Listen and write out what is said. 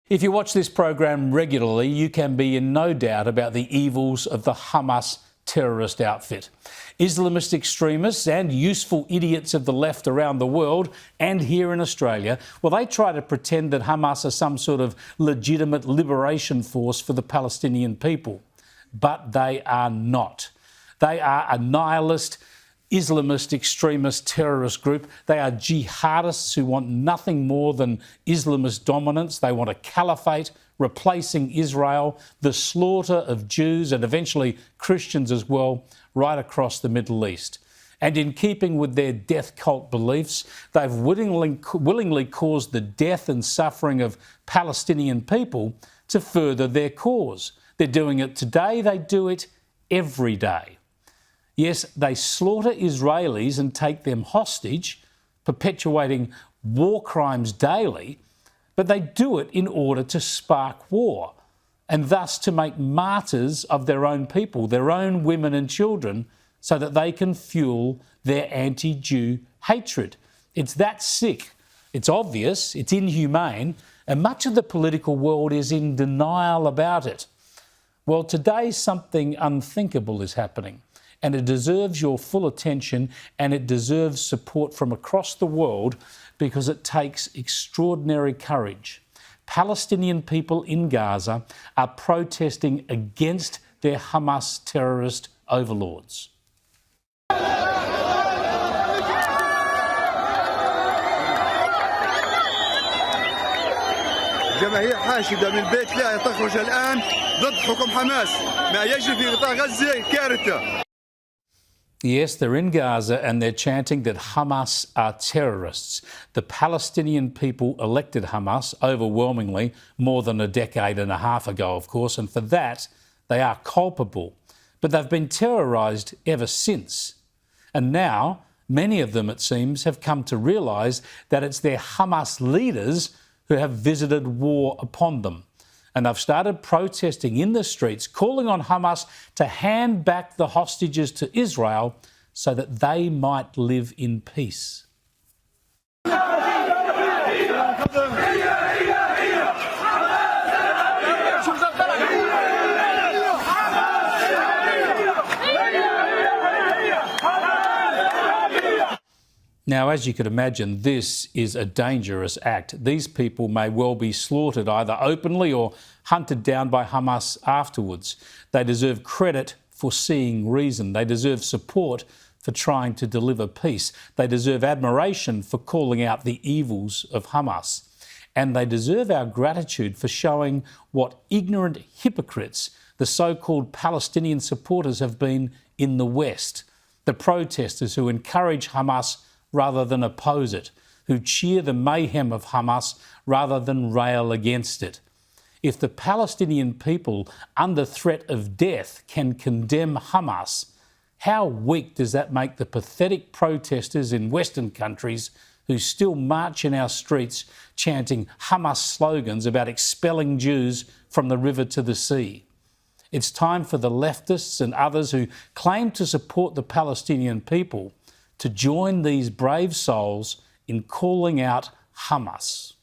If you watch this program regularly, you can be in no doubt about the evils of the Hamas terrorist outfit. Islamist extremists and useful idiots of the left around the world and here in Australia, well, they try to pretend that Hamas are some sort of legitimate liberation force for the Palestinian people. But they are not. They are a nihilist, Islamist, extremist terrorist group. They are jihadists who want nothing more than Islamist dominance. They want a caliphate replacing Israel, the slaughter of Jews and eventually Christians as well, right across the Middle East. And in keeping with their death cult beliefs, they've willingly caused the death and suffering of Palestinian people to further their cause. They're doing it today, they do it every day. Yes, they slaughter Israelis and take them hostage, perpetuating war crimes daily, but they do it in order to spark war and thus to make martyrs of their own people, their own women and children, so that they can fuel their anti-Jew hatred. It's that sick, it's obvious, it's inhumane, and much of the political world is in denial about it. Well, today something unthinkable is happening. And it deserves your full attention and it deserves support from across the world because it takes extraordinary courage. Palestinian people in Gaza are protesting against their Hamas terrorist overlords. جماهير حاشدة من بيت لا تخرج الآن ضد حكم حماس ما يجري في قطاع غزة كارثة. Yes, they're in Gaza and they're chanting that Hamas are terrorists. The Palestinian people elected Hamas overwhelmingly more than a decade and a half ago, of course, and for that they are culpable. But they've been terrorised ever since. And now many of them, it seems, have come to realise that it's their Hamas leaders who have visited war upon them. And they've started protesting in the streets, calling on Hamas to hand back the hostages to Israel so that they might live in peace. Now, as you could imagine, this is a dangerous act. These people may well be slaughtered either openly or hunted down by Hamas afterwards. They deserve credit for seeing reason. They deserve support for trying to deliver peace. They deserve admiration for calling out the evils of Hamas. And they deserve our gratitude for showing what ignorant hypocrites the so-called Palestinian supporters have been in the West. The protesters who encourage Hamas rather than oppose it, who cheer the mayhem of Hamas rather than rail against it. If the Palestinian people under threat of death can condemn Hamas, how weak does that make the pathetic protesters in Western countries who still march in our streets chanting Hamas slogans about expelling Jews from the river to the sea? It's time for the leftists and others who claim to support the Palestinian people to join these brave souls in calling out Hamas.